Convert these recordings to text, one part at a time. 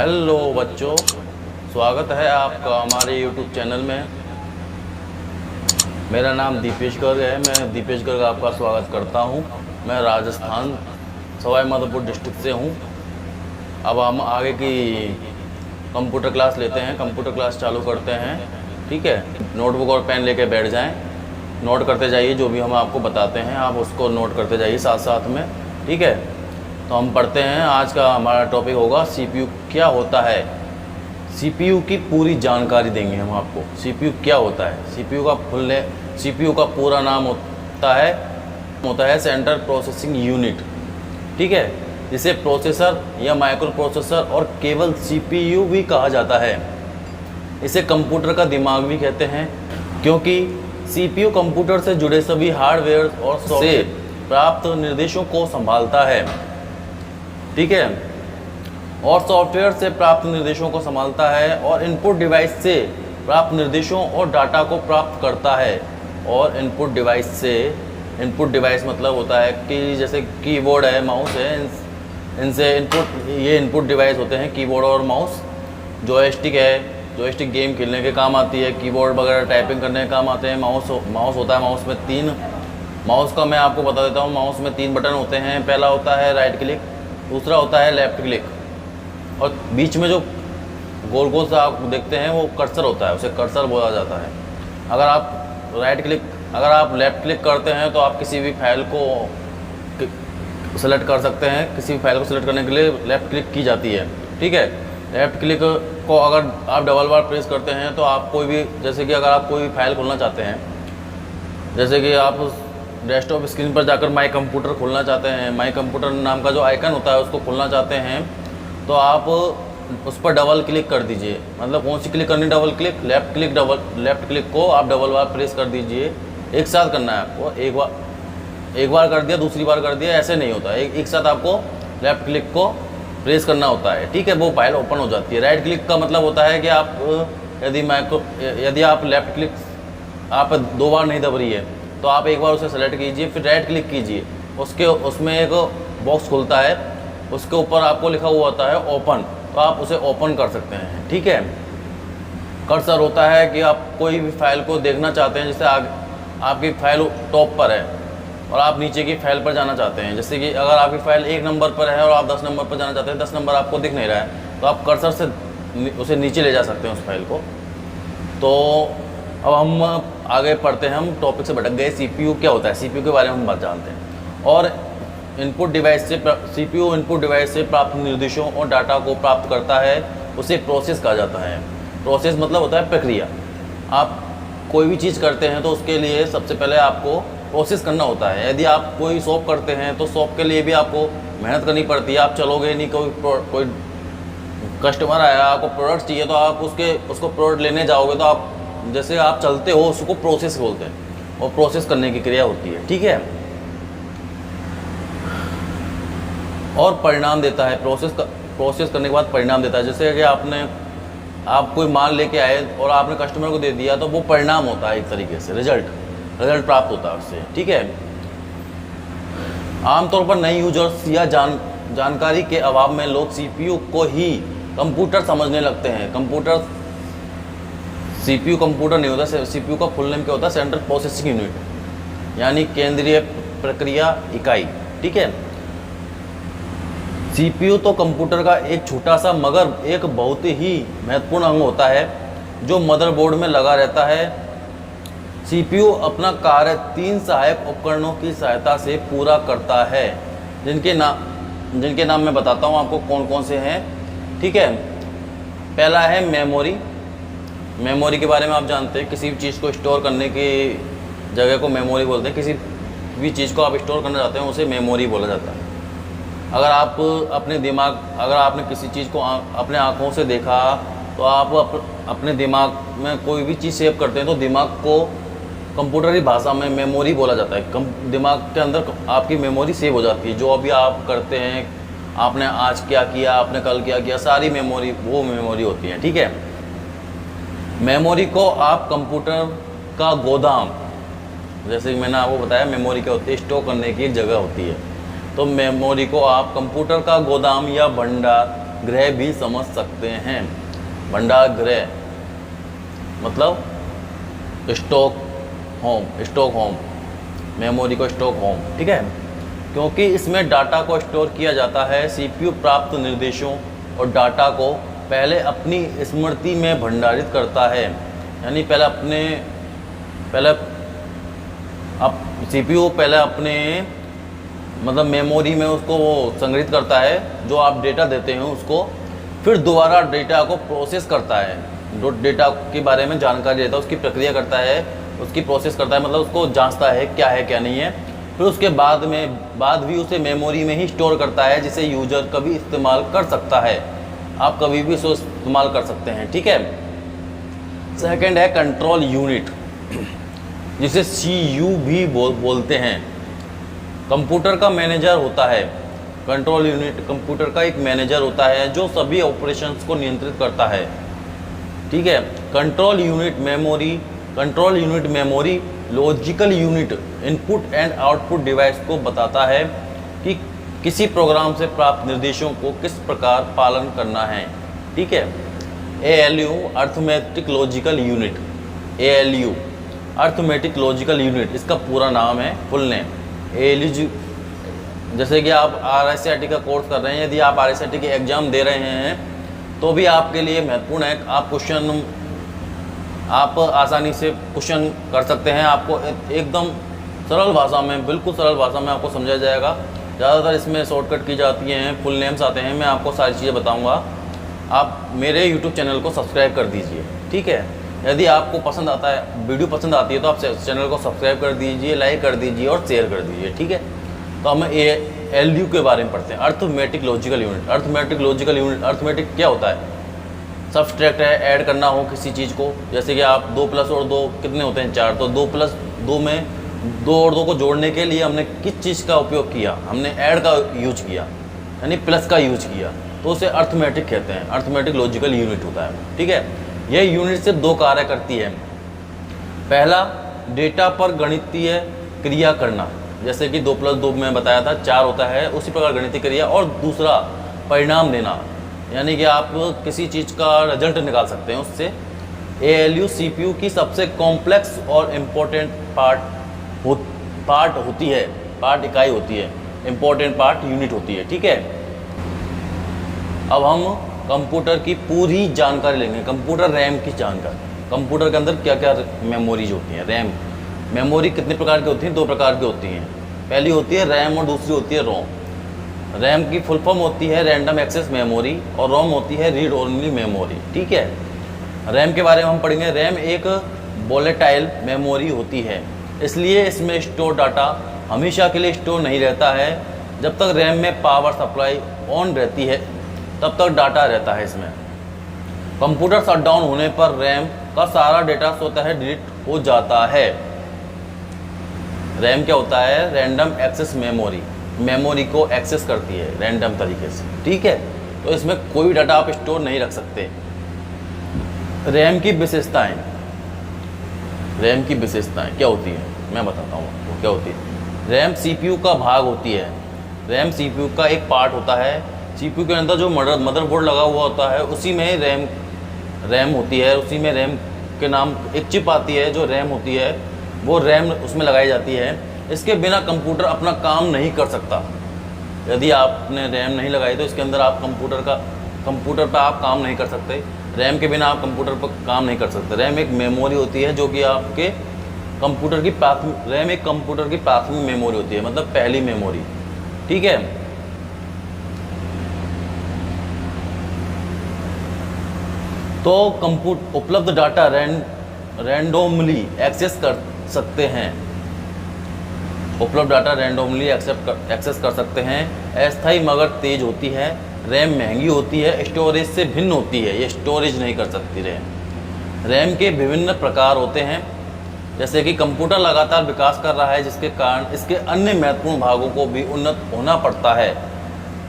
Hello बच्चों, स्वागत है आपका हमारे YouTube चैनल में। मेरा नाम दीपेश गर्ग है। मैं दीपेश गर्ग आपका स्वागत करता हूं। मैं राजस्थान सवाई माधोपुर डिस्ट्रिक्ट से हूं। अब हम आगे की कंप्यूटर क्लास लेते हैं। कंप्यूटर क्लास चालू करते हैं, ठीक है। नोटबुक और पेन लेके बैठ जाएं, नोट करते जाइए। जो भी हम आपको बताते हैं आप उसको नोट करते जाइए साथ साथ में, ठीक है। तो हम पढ़ते हैं। आज का हमारा टॉपिक होगा CPU क्या होता है। CPU की पूरी जानकारी देंगे हम आपको। CPU क्या होता है। CPU का पूरा नाम होता है सेंट्रल प्रोसेसिंग यूनिट, ठीक है। इसे प्रोसेसर या माइक्रो प्रोसेसर और केवल CPU भी कहा जाता है। इसे कंप्यूटर का दिमाग भी कहते हैं, क्योंकि CPU कंप्यूटर से जुड़े सभी हार्डवेयर और सॉफ्टवेयर से प्राप्त निर्देशों को संभालता है, ठीक है। और सॉफ्टवेयर से प्राप्त निर्देशों को संभालता है और इनपुट डिवाइस से प्राप्त निर्देशों और डाटा को प्राप्त करता है। और इनपुट डिवाइस मतलब होता है कि जैसे कीबोर्ड है, माउस है, इनसे इनपुट डिवाइस होते हैं, कीबोर्ड और माउस। जॉयस्टिक गेम खेलने के काम आती है। कीबोर्ड वगैरह टाइपिंग करने के काम आते हैं। माउस होता है, माउस का मैं आपको बता देता हूँ। माउस में 3 बटन होते हैं। पहला होता है राइट क्लिक, दूसरा होता है लेफ़्ट क्लिक, और बीच में जो गोल गोल सा आप देखते हैं वो कर्सर होता है, उसे कर्सर बोला जाता है। अगर आप लेफ़्ट क्लिक करते हैं तो आप किसी भी फाइल को सेलेक्ट कर सकते हैं। किसी भी फाइल को सेलेक्ट करने के लिए लेफ़्ट क्लिक की जाती है, ठीक है। लेफ़्ट क्लिक को अगर आप डबल बार प्रेस करते हैं तो आप कोई भी, जैसे कि अगर आप कोई भी फाइल खोलना चाहते हैं, जैसे कि आप डेस्कटॉप स्क्रीन पर जाकर माई कंप्यूटर खोलना चाहते हैं, माई कंप्यूटर नाम का जो आइकन होता है उसको खोलना चाहते हैं, तो आप उस पर डबल क्लिक कर दीजिए। मतलब कौन सी क्लिक करनी, डबल क्लिक, लेफ़्ट क्लिक को आप डबल बार प्रेस कर दीजिए। एक साथ करना है आपको। एक बार कर दिया, दूसरी बार कर दिया, ऐसे नहीं होता। एक साथ आपको लेफ़्ट क्लिक को प्रेस करना होता है, ठीक है। वो फाइल ओपन हो जाती है। राइट क्लिक का मतलब होता है कि आप यदि आप लेफ़्ट क्लिक आप 2 बार नहीं दब रही है तो आप एक बार उसे सेलेक्ट कीजिए, फिर राइट क्लिक कीजिए। उसमें एक बॉक्स खुलता है, उसके ऊपर आपको लिखा हुआ होता है ओपन, तो आप उसे ओपन कर सकते हैं, ठीक है। कर्सर होता है कि आप कोई भी फाइल को देखना चाहते हैं। जैसे आपकी फाइल टॉप पर है और आप नीचे की फाइल पर जाना चाहते हैं। जैसे कि अगर आपकी फाइल 1 नंबर पर है और आप 10 नंबर पर जाना चाहते हैं, 10 नंबर आपको दिख नहीं रहा है, तो आप कर्सर से उसे नीचे ले जा सकते हैं उस फाइल को। तो अब हम आगे पढ़ते हैं। हम टॉपिक से भटक गए। CPU क्या होता है, CPU के बारे में हम बात जानते हैं। और CPU इनपुट डिवाइस से प्राप्त निर्देशों और डाटा को प्राप्त करता है, उसे प्रोसेस कहा जाता है। प्रोसेस मतलब होता है प्रक्रिया। आप कोई भी चीज़ करते हैं तो उसके लिए सबसे पहले आपको प्रोसेस करना होता है। यदि आप कोई शॉप करते हैं तो शॉप के लिए भी आपको मेहनत करनी पड़ती है। आप चलोगे नहीं, कोई कस्टमर आया, आपको प्रोडक्ट चाहिए तो आप उसको प्रोडक्ट लेने जाओगे तो आप जैसे आप चलते हो उसको प्रोसेस बोलते हैं, और प्रोसेस करने की क्रिया होती है, ठीक है। और परिणाम देता है। प्रोसेस करने के बाद परिणाम देता है। जैसे कि आप कोई माल लेके आए और आपने कस्टमर को दे दिया, तो वो परिणाम होता है, एक तरीके से रिजल्ट प्राप्त होता है उससे, ठीक है। आमतौर पर नए यूजर्स या जानकारी के अभाव में लोग CPU को ही कंप्यूटर समझने लगते हैं। CPU कंप्यूटर नहीं होता। CPU का फुल नेम क्या होता है, सेंट्रल प्रोसेसिंग यूनिट, यानी केंद्रीय प्रक्रिया इकाई, ठीक है। CPU तो कंप्यूटर का एक छोटा सा मगर एक बहुत ही महत्वपूर्ण अंग होता है जो मदरबोर्ड में लगा रहता है। CPU अपना कार्य 3 सहायक उपकरणों की सहायता से पूरा करता है, जिनके नाम मैं बताता हूँ आपको कौन कौन से हैं, ठीक है। पहला है मेमोरी के बारे में आप जानते हैं। किसी भी चीज़ को स्टोर करने की जगह को मेमोरी बोलते हैं। किसी भी चीज़ को आप स्टोर करना चाहते हैं उसे मेमोरी बोला जाता है। अगर आपने किसी चीज़ को अपने आँखों से देखा तो आप अपने दिमाग में कोई भी चीज़ सेव करते हैं तो दिमाग को कंप्यूटरी भाषा में मेमोरी बोला जाता है। दिमाग के अंदर आपकी मेमोरी सेव हो जाती है। जो अभी आप करते हैं, आपने आज क्या किया, आपने कल क्या किया, सारी मेमोरी वो मेमोरी होती है, ठीक है। मेमोरी को आप कंप्यूटर का गोदाम, जैसे कि मैंने आपको बताया मेमोरी क्या होती है, स्टोर करने की एक जगह होती है। तो मेमोरी को आप कंप्यूटर का गोदाम या भंडार गृह भी समझ सकते हैं। भंडार गृह मतलब स्टॉक होम, मेमोरी को स्टॉक होम, ठीक है, क्योंकि इसमें डाटा को स्टोर किया जाता है। सीपीयू प्राप्त निर्देशों और डाटा को पहले अपनी स्मृति में भंडारित करता है, यानी पहले अब सीपीयू पहले अपने मतलब मेमोरी में उसको वो संग्रहित करता है, जो आप डेटा देते हैं उसको, फिर दोबारा डेटा को प्रोसेस करता है, जो डेटा के बारे में जानकारी देता है उसकी प्रक्रिया करता है, उसकी प्रोसेस करता है, मतलब उसको जांचता है क्या है क्या नहीं है, फिर उसके बाद भी उसे मेमोरी में ही स्टोर करता है, जिसे यूजर कभी इस्तेमाल कर सकता है। आप कभी भी उसको इस्तेमाल कर सकते हैं, ठीक है। सेकंड है कंट्रोल यूनिट, जिसे सीयू भी बोलते हैं। कंप्यूटर का मैनेजर होता है। कंट्रोल यूनिट कंप्यूटर का एक मैनेजर होता है जो सभी ऑपरेशंस को नियंत्रित करता है, ठीक है। Control unit memory logical unit input and output device को बताता है कि किसी प्रोग्राम से प्राप्त निर्देशों को किस प्रकार पालन करना है, ठीक है। ALU arithmetic logical unit, ALU arithmetic logical unit, इसका पूरा नाम है, फुल नेम। ALU, जैसे कि आप RSIT का कोर्स कर रहे हैं, यदि आप RSIT के एग्ज़ाम दे रहे हैं तो भी आपके लिए महत्वपूर्ण है। आप आसानी से क्वेश्चन कर सकते हैं। आपको एकदम सरल भाषा में, बिल्कुल सरल भाषा में आपको समझाया जाएगा। ज़्यादातर इसमें शॉर्टकट की जाती हैं, फुल नेम्स आते हैं। मैं आपको सारी चीज़ें बताऊंगा। आप मेरे YouTube चैनल को सब्सक्राइब कर दीजिए, ठीक है। यदि आपको पसंद आता है, वीडियो पसंद आती है, तो आप चैनल को सब्सक्राइब कर दीजिए, लाइक कर दीजिए और शेयर कर दीजिए, ठीक है। तो हम ALU के बारे में पढ़ते हैं, अर्थमेटिक लॉजिकल यूनिट। अर्थमेटिक क्या होता है? सब्सट्रैक्ट है, ऐड करना हो किसी चीज़ को, जैसे कि आप 2 + 2 कितने होते हैं? 4। तो 2 + 2 में 2 और 2 को जोड़ने के लिए हमने किस चीज़ का उपयोग किया? हमने ऐड का यूज किया, यानी प्लस का यूज किया, तो उसे अर्थमेटिक कहते हैं। अर्थमेटिक लॉजिकल यूनिट होता है, ठीक है। यह यूनिट सिर्फ 2 कार्य करती है। पहला, डेटा पर गणितीय क्रिया करना, जैसे कि 2 + 2 में बताया था 4 होता है, उसी प्रकार गणितीय क्रिया। और दूसरा, परिणाम देना, यानी कि आप किसी चीज़ का रिजल्ट निकाल सकते हैं उससे। ALU CPU की सबसे कॉम्प्लेक्स और इम्पोर्टेंट पार्ट होती है, पार्ट इकाई होती है, इम्पोर्टेंट पार्ट यूनिट होती है, ठीक है। अब हम कंप्यूटर की पूरी जानकारी लेंगे, कंप्यूटर रैम की जानकारी। कंप्यूटर के अंदर क्या क्या मेमोरीज होती हैं? रैम मेमोरी कितने प्रकार की होती हैं? 2 प्रकार की होती हैं। पहली होती है रैम और दूसरी होती है रोम। रैम की फुल फॉर्म होती है रैंडम एक्सेस मेमोरी और रोम होती है रीड ओनली मेमोरी, ठीक है। रैम के बारे में हम पढ़ेंगे। रैम एक वोलेटाइल मेमोरी होती है, इसलिए इसमें स्टोर डाटा हमेशा के लिए स्टोर नहीं रहता है। जब तक रैम में पावर सप्लाई ऑन रहती है तब तक डाटा रहता है इसमें। कंप्यूटर शटडाउन होने पर रैम का सारा डेटा स्वतः डिलीट हो जाता है। रैम क्या होता है? रैंडम एक्सेस मेमोरी, मेमोरी को एक्सेस करती है रैंडम तरीके से, ठीक है। तो इसमें कोई डाटा आप स्टोर नहीं रख सकते। रैम की विशेषताएं, रैम की विशेषताएं क्या होती है मैं बताता हूँ आपको क्या होती है। रैम CPU का भाग होती है। रैम CPU का एक पार्ट होता है। CPU के अंदर जो मदरबोर्ड लगा हुआ होता है उसी में रैम होती है, उसी में रैम के नाम एक चिप आती है जो रैम होती है, वो रैम उसमें लगाई जाती है। इसके बिना कंप्यूटर अपना काम नहीं कर सकता। यदि आपने रैम नहीं लगाई तो इसके अंदर आप कंप्यूटर पर आप काम नहीं कर सकते। रैम के बिना आप कंप्यूटर पर काम नहीं कर सकते। रैम एक मेमोरी होती है जो कि आपके कंप्यूटर की रैम एक कंप्यूटर की प्राथमिक मेमोरी होती है, मतलब पहली मेमोरी, ठीक है। तो उपलब्ध डाटा रैंडमली एक्सेस कर सकते हैं। उपलब्ध डाटा रैंडमली एक्सेस कर सकते हैं। अस्थायी मगर तेज होती है। रैम महंगी होती है, स्टोरेज से भिन्न होती है, ये स्टोरेज नहीं कर सकती रैम। रैम के विभिन्न प्रकार होते हैं, जैसे कि कंप्यूटर लगातार विकास कर रहा है, जिसके कारण इसके अन्य महत्वपूर्ण भागों को भी उन्नत होना पड़ता है।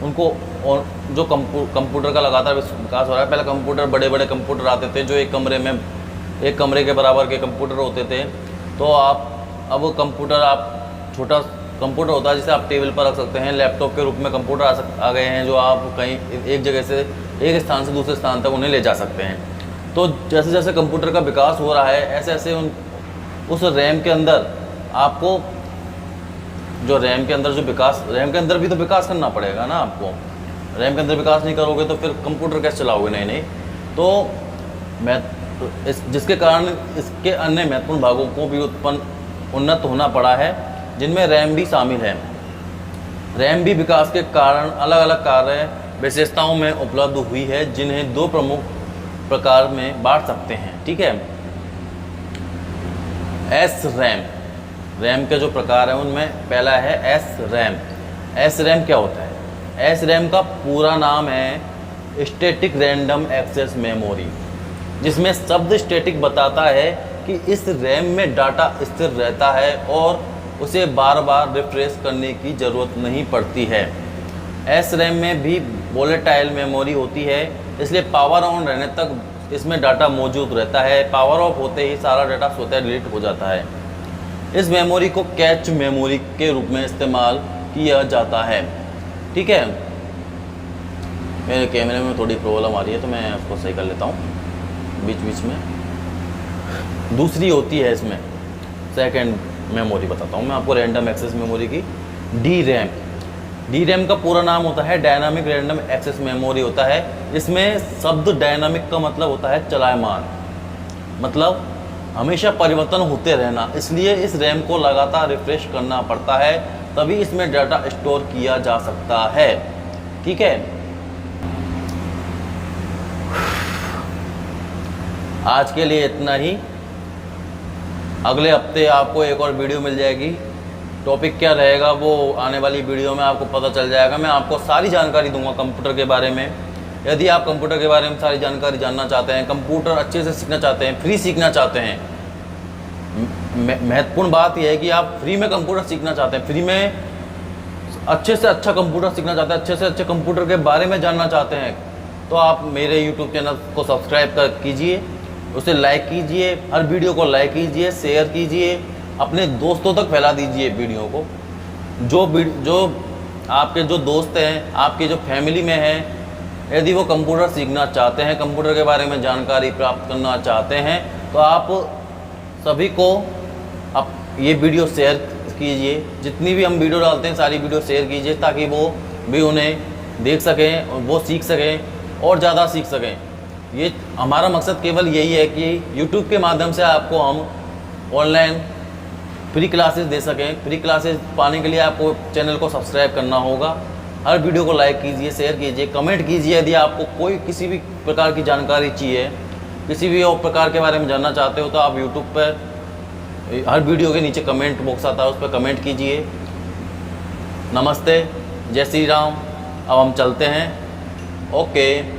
उनको और जो कंप्यूटर का लगातार विकास हो रहा है। पहले कंप्यूटर बड़े बड़े कंप्यूटर आते थे जो एक कमरे के बराबर के कंप्यूटर होते थे। तो अब कंप्यूटर आप छोटा कंप्यूटर होता है जिसे आप टेबल पर रख सकते हैं। लैपटॉप के रूप में कंप्यूटर आ गए हैं जो आप कहीं एक जगह से एक स्थान से दूसरे स्थान तक उन्हें ले जा सकते हैं। तो जैसे जैसे कंप्यूटर का विकास हो रहा है ऐसे ऐसे उस रैम के अंदर आपको जो रैम के अंदर भी तो विकास करना पड़ेगा ना आपको। रैम के अंदर विकास नहीं करोगे तो फिर कंप्यूटर कैसे चलाओगे? नहीं। तो जिसके कारण इसके अन्य महत्वपूर्ण भागों को भी उन्नत होना पड़ा है, जिनमें रैम भी शामिल है। रैम भी विकास के कारण अलग अलग कार्य विशेषताओं में उपलब्ध हुई है, जिन्हें दो प्रमुख प्रकार में बांट सकते हैं। ठीक है, एस रैम, रैम के जो प्रकार हैं उनमें पहला है एस रैम। एस रैम क्या होता है? एस रैम का पूरा नाम है स्टैटिक रैंडम एक्सेस मेमोरी, जिसमें शब्द स्टैटिक बताता है कि इस रैम में डाटा स्थिर रहता है और उसे बार बार रिफ्रेश करने की ज़रूरत नहीं पड़ती है। एस रैम में भी वोलेटाइल मेमोरी होती है, इसलिए पावर ऑन रहने तक इसमें डाटा मौजूद रहता है। पावर ऑफ होते ही सारा डाटा स्वतः डिलीट हो जाता है। इस मेमोरी को कैच मेमोरी के रूप में इस्तेमाल किया जाता है। ठीक है, मेरे कैमरे में थोड़ी प्रॉब्लम आ रही है तो मैं उसको सही कर लेता हूँ बीच बीच में। दूसरी होती है इसमें सेकंड मेमोरी, बताता हूँ मैं आपको रैंडम एक्सेस मेमोरी की, डी रैम। डी रैम का पूरा नाम होता है डायनामिक रैंडम एक्सेस मेमोरी होता है। इसमें शब्द डायनामिक का मतलब होता है चलायमान, मतलब हमेशा परिवर्तन होते रहना, इसलिए इस रैम को लगातार रिफ्रेश करना पड़ता है, तभी इसमें डाटा स्टोर किया जा सकता है। ठीक है, आज के लिए इतना ही। अगले हफ्ते आपको एक और वीडियो मिल जाएगी। टॉपिक क्या रहेगा वो आने वाली वीडियो में आपको पता चल जाएगा। मैं आपको सारी जानकारी दूंगा कंप्यूटर के बारे में। यदि आप कंप्यूटर के बारे में सारी जानकारी जानना चाहते हैं, कंप्यूटर अच्छे से सीखना चाहते हैं, फ्री सीखना चाहते हैं, महत्वपूर्ण बात यह है कि आप फ्री में कंप्यूटर सीखना चाहते हैं, फ्री में अच्छे से अच्छा कंप्यूटर सीखना चाहते हैं, अच्छे से अच्छे कंप्यूटर के बारे में जानना चाहते हैं, तो आप मेरे यूट्यूब चैनल को सब्सक्राइब कीजिए, उसे लाइक कीजिए, हर वीडियो को लाइक कीजिए, शेयर कीजिए, अपने दोस्तों तक फैला दीजिए वीडियो को। जो आपके जो दोस्त हैं, आपके जो फैमिली में हैं, यदि वो कंप्यूटर सीखना चाहते हैं, कंप्यूटर के बारे में जानकारी प्राप्त करना चाहते हैं, तो आप सभी को आप ये वीडियो शेयर कीजिए। जितनी भी हम वीडियो डालते हैं सारी वीडियो शेयर कीजिए, ताकि वो भी उन्हें देख सकें, वो सीख सकें और ज़्यादा सीख सकें। ये हमारा मकसद केवल यही है कि यूट्यूब के माध्यम से आपको हम ऑनलाइन फ्री क्लासेस दे सकें। फ्री क्लासेस पाने के लिए आपको चैनल को सब्सक्राइब करना होगा। हर वीडियो को लाइक कीजिए, शेयर कीजिए, कमेंट कीजिए। यदि आपको कोई किसी भी प्रकार की जानकारी चाहिए, किसी भी और प्रकार के बारे में जानना चाहते हो, तो आप यूट्यूब पर हर वीडियो के नीचे कमेंट बॉक्स आता है, उस पर कमेंट कीजिए। नमस्ते, जय श्री राम। अब हम चलते हैं। ओके।